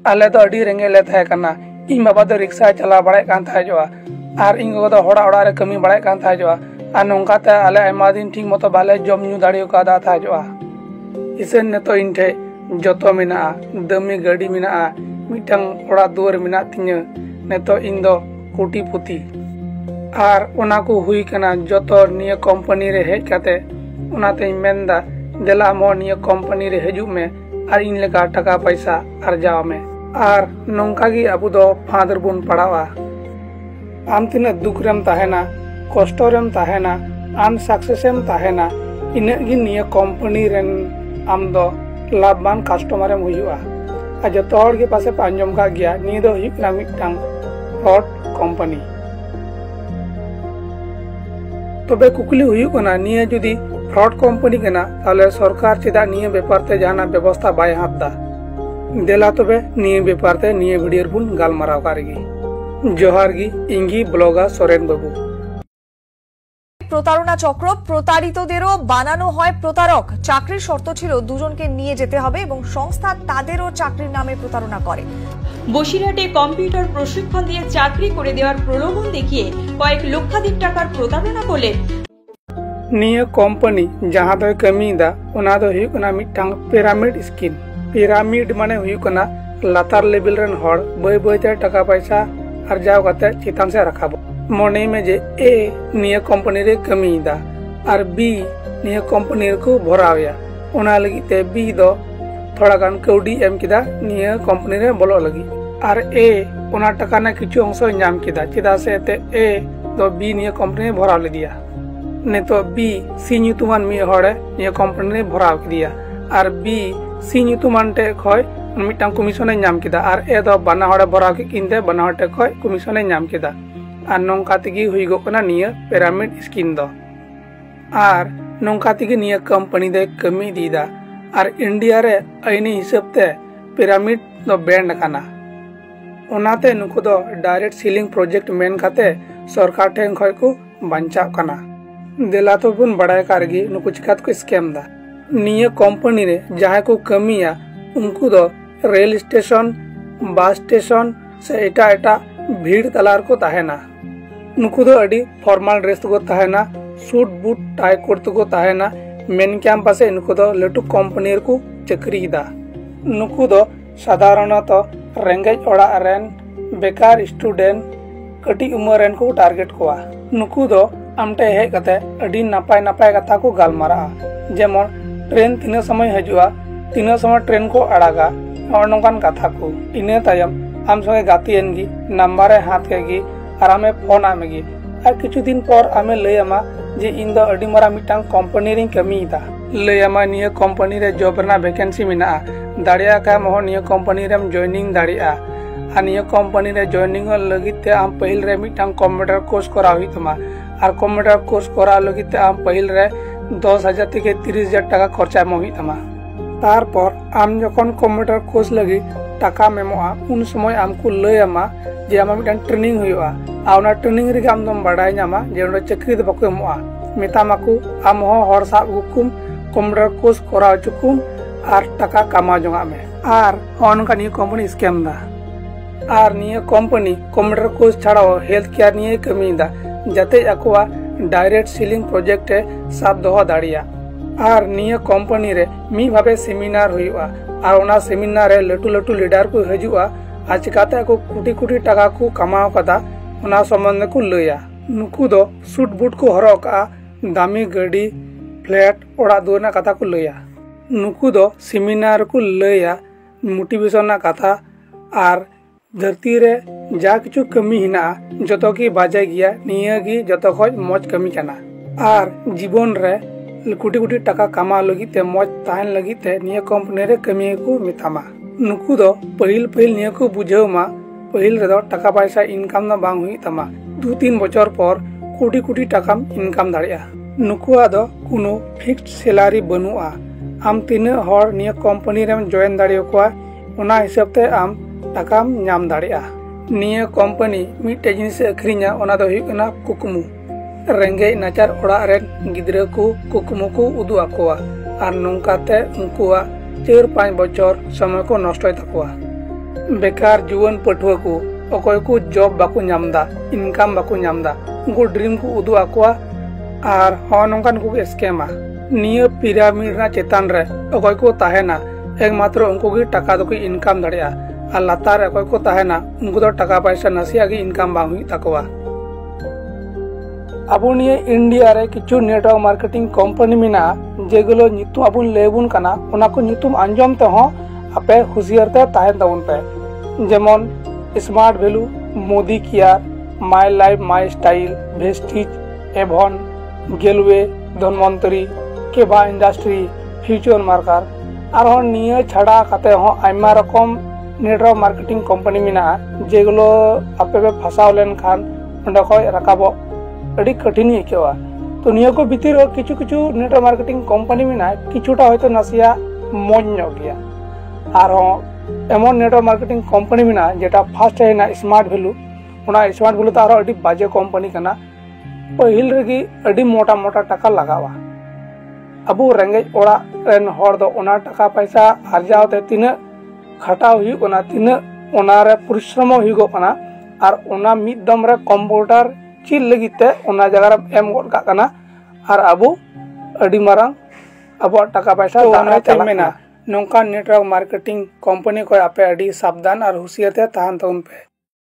आले तो अड़ी रेंगे ले थाहे कना इन बाबा तो रिक्शा चला बड़े कान थाहे जोआ आर इन गो तो होड़ा होड़ा रे कमी बड़े कान थाहे जोआ आ नोंका ते आले आयमा दिन ठीक मतो बाले जम न्यू दाड़ियो कादा थाहे जोआ इसे ने तो इन ठे जोतो मिना दमी गाड़ी मिना मिटंग ओड़ा दुआर मिना तिnya ने तो इन दो कोटिपति आर ओना को हुई कना जोतो निया कंपनी रे हेज काते ओनाते मेंदा देला मो निया कंपनी रे हेजु में आर इन लेका टका पैसा अर्जाव में आर नोंका गी अबु दो फादर बुन पड़ावा आम तिना दुख रेम ताहेना कष्ट रेम ताहेना आन सक्सेसम ताहेना इने गी निया कंपनी रेन आम दो लाभवान कस्टमर एम हुआ आ जतो हर के पासे पांजम का गया नी दो हिकना मिटंग फ्रॉड कंपनी तबे कुकली हुई कना निया जुदी फ्रॉड कंपनी कना ताले सरकार चेदा निया व्यापार ते जाना व्यवस्था बाय हातदा देला तबे निया व्यापार ते निया वीडियो बुन गालमाराव कारगी जोहार गी इंगी ब्लॉगर सोरेन बाबू প্রতারণা চক্র প্রতারিতদেরও বানানো হয় প্রতারক চাকরির শর্ত ছিল দুজনকে নিয়ে যেতে হবে এবং সংস্থা তাদেরও চাকরির নামে প্রতারণা করে বসিরহাটে কম্পিউটার প্রশিক্ষণ দিয়ে চাকরি করে দেওয়ার প্রলোভন দেখিয়ে কয়েক লক্ষাধিক টাকার প্রতারণা করলেন নিয়ে কোম্পানি যাহা দো কামিদা ওনা দো হুইকনা মিটাং পিরামিড স্কিম পিরামিড মানে হুইকনা লাতার লেভেল রেন হড় বই বইতে টাকা পয়সা अर्जाव करते चितान से रखा मने में जे ए निया कंपनी रे कमीदा और बी निया कंपनी को भरावया ओना लगी ते बी दो थोड़ा गान कौडी एम किदा निया कंपनी रे बोलो लगी और ए ओना टका ना किछु अंश नाम किदा चिदा से ते ए दो बी निया कंपनी भराव ले दिया ने तो बी सी ᱧᱩᱛᱩᱢᱟᱱ मी हड़े निया कंपनी रे भराव किदिया और बी सी ᱧᱩᱛᱩᱢᱟᱱ टे खय मिटांग कमीशन नाम किदा और ए दो बना हड़े भराव के किनते बना हटे खय कमीशन नाम किदा और नोंका तिगी हुई गो कना निया पिरामिड स्कीम दो और नोंका तिगी निया कंपनी दे कमी दीदा और इंडिया रे आईनी हिसाब ते पिरामिड दो बैंड काना ओनाते नुको दो डायरेक्ट सीलिंग प्रोजेक्ट मेन खाते सरकार ठेन खय को बांचाव काना देला तो बुन बड़ाय कारगी नुको चिकात को स्कैम दा निया कंपनी रे जहां को कमिया उनको दो रेल स्टेशन बस स्टेशन से एटा एटा भीड़ तलार को ताहेना नुकु दो अडी फॉर्मल ड्रेस को ताहेना सूट बूट टाई कोट को ताहेना मेन कैंपस से नुकु दो लटू कंपनी को चक्री दा नुकु दो साधारणतः रेंगेज ओड़ा रेन बेकार स्टूडेंट कटी उमर रेन को टारगेट कोआ नुकु दो आमटे हे कते अडी नापाय नापाय कथा को गालमारा जेमन ट्रेन तीन समय हजुआ तीन समय ट्रेन को अड़ागा और नौकान कथा को इने तायम आम संगे गातीएनगी नंबर हाथ केगी और आमे फोन आमेगी और किछु दिन पर आमे लैयामा जे इन दो अडी मारा मिटांग कंपनी रे कमीदा लैयामा निया कंपनी रे जॉब रना वैकेंसी मिना दाड़िया का मोह निया कंपनी रे जॉइनिंग दाड़िया आ निया कंपनी रे जॉइनिंग लगित ते आम पहिल रे मिटांग कंप्यूटर कोर्स करा हुई तमा और कंप्यूटर कोर्स करा लगित ते आम पहिल रे 10,000 থেকে 30,000 টাকা খরচা মহি तमा तारपर आम जखन कंप्यूटर कोर्स लगी टाका मेमोआ उन समय आमको लैयामा जे आमा मिटान ट्रेनिंग हुआ आ ओना ट्रेनिंग रे आम दम बाडाय नामा जे ओना चाकरी दो बको एमोआ मेतामाकू आम हो हर साब हुकुम कंप्यूटर कोर्स करा चुकुम आर टाका कमा जोंगा में आर ऑन का निया कंपनी स्कैम दा आर निया कंपनी कंप्यूटर कोर्स छाड़ाओ हेल्थ केयर निया कमीदा जाते अकवा डायरेक्ट सीलिंग प्रोजेक्ट साब दोह दाड़िया और निया कंपनी रे मी भाबे सेमिनार हुआ और ओना सेमिनार रे लटू लटू लीडर को हजुआ आ चिकाते को कोटी कोटी टाका को कमाव कदा ओना संबंध को लैया नुकु दो सूट बूट को हरका दामी गाड़ी फ्लैट ओड़ा दुना कथा को लैया नुकु दो सेमिनार को लैया मोटिवेशन ना कथा और धरती रे जा किछु कमी हिना जतो की बाजे गया निया गी जतो खoj मौज कमी कना और जीवन रे कोटी कोटी टाका कमा लगी ते मौज ताहन लगी ते निया कंपनी रे कमी को मितामा नुकु दो पहिल पहिल निया को बुझेवमा पहिल रे दो टाका पैसा इनकम ना बांग हुई तमा 2-3 बछर पर कोटी कोटी टाका इनकम दाड़िया नुकुआ दो कोनो फिक्स्ड सैलरी बनुआ आम तीन हर निया कंपनी रे जॉइन दाड़ियो कोआ ओना हिसाब ते आम टाका नाम दाड़िया निया कंपनी मिटे जिनिस अखरिया ओना दो हुइकना कुकुमु रेंगे नाचार ओड़ा रेन गिद्रा को कुकुमु को उदु आकोआ और नोंकाते उनकुआ 4-5 बछर समय को नष्ट तकुआ बेकार जुआन पटुआ को अकोय को जॉब बाको नामदा इनकम बाको नामदा उनको ड्रीम को उदू आकोआ और नौकान को स्कैमा निया पिरामिड ना चेतान रे अकोय को ताहेना एकमात्र उनको की टाका दो इनकम दाड़िया और लातार अकोय को ताहेना उनको तो टाका पैसा नसिया की इनकम बांग हुई ताकवा। अब इंडिया रे किछु नेटवर्क मार्केटिंग कंपनी मेना जेगुलो नितुम अबुन लेबुन काना ओना को नितुम अंजम ते हो आपे हुसियार ते ताहेन ताबुन पे जेमन smart value, Modicare, my life my style, Vestige, Avon, गेलवे, धनवंतरी, केबा इंडस्ट्री, फ्यूचर मार्कर और निया छाड़ा काते हो आयमा रकम नेटवर्क मार्केटिंग कंपनी मेना जेगुलो आपे पे फसाव लेन खान ओंडे खय राकाबो अड़ी कठिन आइकेवा। तो निया को भीतर किछु किछु नेटवर्क मार्केटिंग कंपनी मेना किछुटा होयतो नासिया मौज ᱧᱚᱜ गया और एमन नेटवर्क मार्केटिंग कंपनी मेना जेटा फास्ट है स्मार्ट वैल्यू ओना स्मार्ट वैल्यू तो अड़ी बाजे कंपनी कना पहिल रेगी अड़ी मोटा मोटा टाका लगावा। अब रेंगे ओड़ा रेन हर दो ओना टाका पैसा आर्जाव ते तिना खटाव हुई ओना तिना ओना रे परिश्रम हुई गो कना और ओना मिद दम रे कंप्यूटर चील लगिते ओना जगह रे एम गोड का कना और अब अड़ी मारंग अब टाका पैसा दाना चलमेना नौका नेटवर्क मार्केटिंग कंपनी को आपे अड़ी सावधान और हुशियार ते ताहन तउन पे।